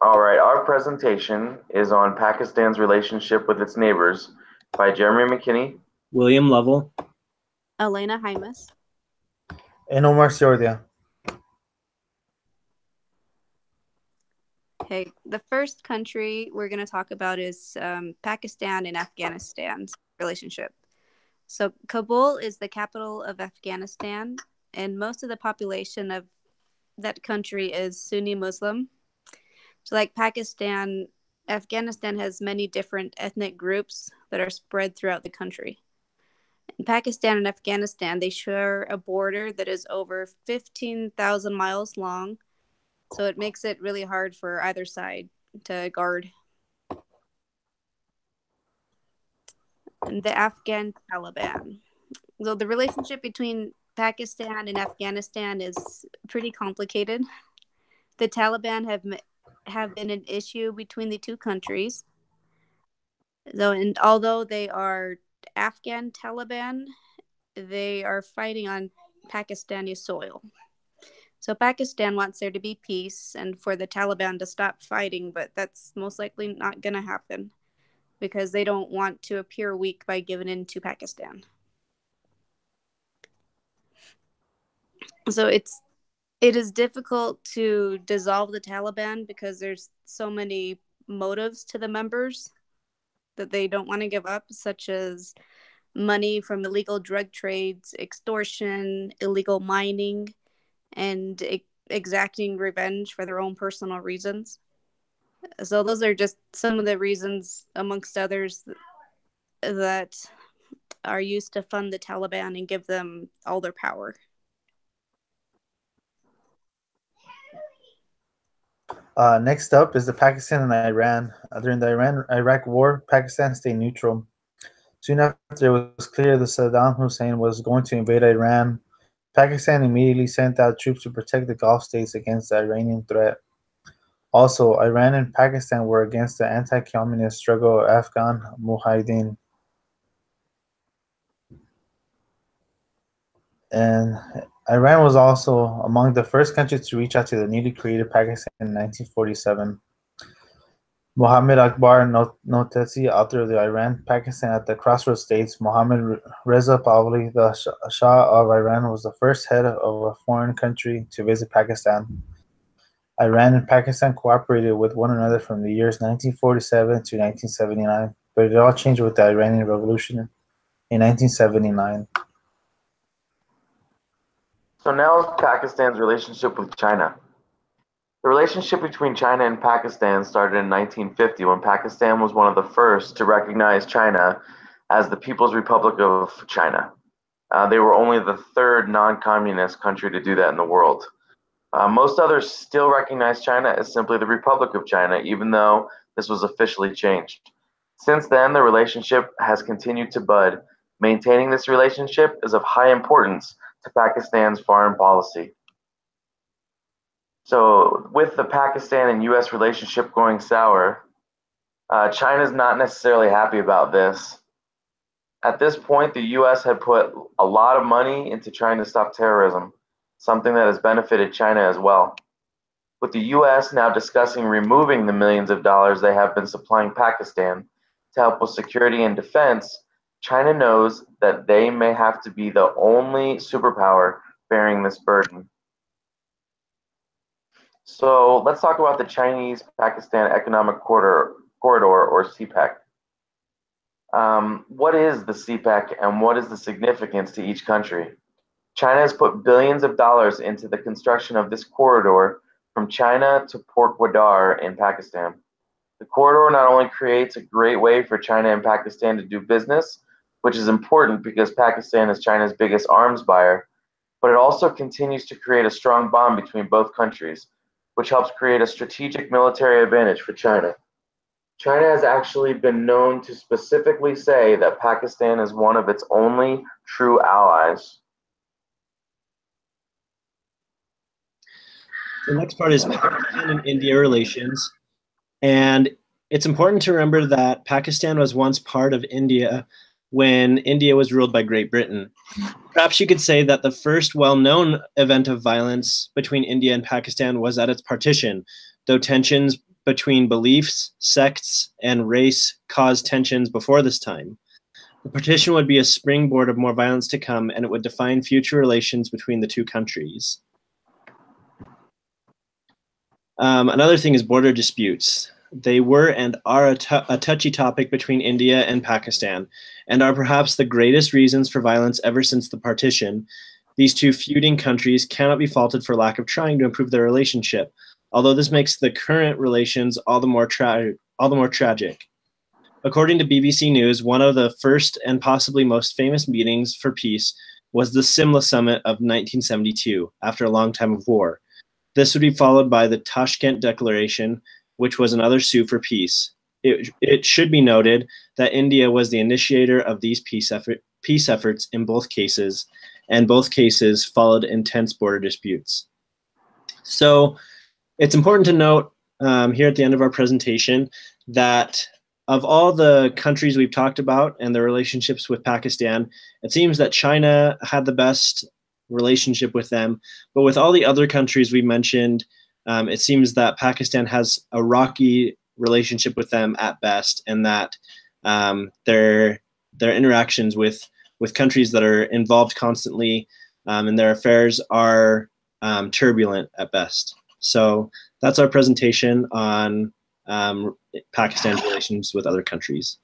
All right, our presentation is on Pakistan's relationship with its neighbors by Jeremy McKinney, William Lovell, Elena Jaimes, and Omar Siordia. Okay, the first country we're going to talk about is Pakistan and Afghanistan's relationship. So Kabul is the capital of Afghanistan, and most of the population of that country is Sunni Muslim. So like Pakistan, Afghanistan has many different ethnic groups that are spread throughout the country. In Pakistan and Afghanistan, they share a border that is over 15,000 miles long. So it makes it really hard for either side to guard. And the Afghan Taliban. So the relationship between Pakistan and Afghanistan is pretty complicated. The Taliban have been an issue between the two countries. So, and although they are Afghan Taliban, they are fighting on Pakistani soil. So Pakistan wants there to be peace and for the Taliban to stop fighting, but that's most likely not going to happen because they don't want to appear weak by giving in to Pakistan. So it is difficult to dissolve the Taliban because there's so many motives to the members that they don't want to give up, such as money from illegal drug trades, extortion, illegal mining, and exacting revenge for their own personal reasons. So those are just some of the reasons, amongst others, that are used to fund the Taliban and give them all their power. Next up is the Pakistan and Iran. During the Iran-Iraq War, Pakistan stayed neutral. Soon after it was clear that Saddam Hussein was going to invade Iran, Pakistan immediately sent out troops to protect the Gulf states against the Iranian threat. Also, Iran and Pakistan were against the anti-communist struggle of Afghan Mujahideen. And Iran was also among the first countries to reach out to the newly created Pakistan in 1947. Muhammad Akbar Notezi, author of the Iran-Pakistan at the Crossroads states, Mohammad Reza Pahlavi, the Shah of Iran, was the first head of a foreign country to visit Pakistan. Iran and Pakistan cooperated with one another from the years 1947 to 1979, but it all changed with the Iranian Revolution in 1979. So now Pakistan's relationship with China. The relationship between China and Pakistan started in 1950 when Pakistan was one of the first to recognize China as the People's Republic of China. They were only the third non-communist country to do that in the world. Most others still recognize China as simply the Republic of China, even though this was officially changed. Since then, the relationship has continued to bud. Maintaining this relationship is of high importance to Pakistan's foreign policy. So with the Pakistan and US relationship going sour, China's not necessarily happy about this. At this point, the US had put a lot of money into trying to stop terrorism, something that has benefited China as well. With the US now discussing removing the millions of dollars they have been supplying Pakistan to help with security and defense, China knows that they may have to be the only superpower bearing this burden. So let's talk about the Chinese-Pakistan Economic Corridor, or CPEC. What is the CPEC and what is the significance to each country? China has put billions of dollars into the construction of this corridor from China to Port Gwadar in Pakistan. The corridor not only creates a great way for China and Pakistan to do business, which is important because Pakistan is China's biggest arms buyer, but it also continues to create a strong bond between both countries, which helps create a strategic military advantage for China. China has actually been known to specifically say that Pakistan is one of its only true allies. The next part is Pakistan and India relations. And it's important to remember that Pakistan was once part of India when India was ruled by Great Britain. Perhaps you could say that the first well-known event of violence between India and Pakistan was at its partition, though tensions between beliefs, sects, and race caused tensions before this time. The partition would be a springboard of more violence to come, and it would define future relations between the two countries. Another thing is border disputes. They were and are a touchy topic between India and Pakistan, and are perhaps the greatest reasons for violence ever since the partition. These two feuding countries cannot be faulted for lack of trying to improve their relationship, although this makes the current relations all the more tragic. According to BBC News, one of the first and possibly most famous meetings for peace was the Simla Summit of 1972, after a long time of war. This would be followed by the Tashkent Declaration, which was another sue for peace. It should be noted that India was the initiator of these peace efforts in both cases, and both cases followed intense border disputes. So it's important to note here at the end of our presentation that of all the countries we've talked about and their relationships with Pakistan, it seems that China had the best relationship with them. But with all the other countries we mentioned, it seems that Pakistan has a rocky relationship with them at best, and that their interactions with countries that are involved constantly in their affairs are turbulent at best. So that's our presentation on Pakistan's relations with other countries.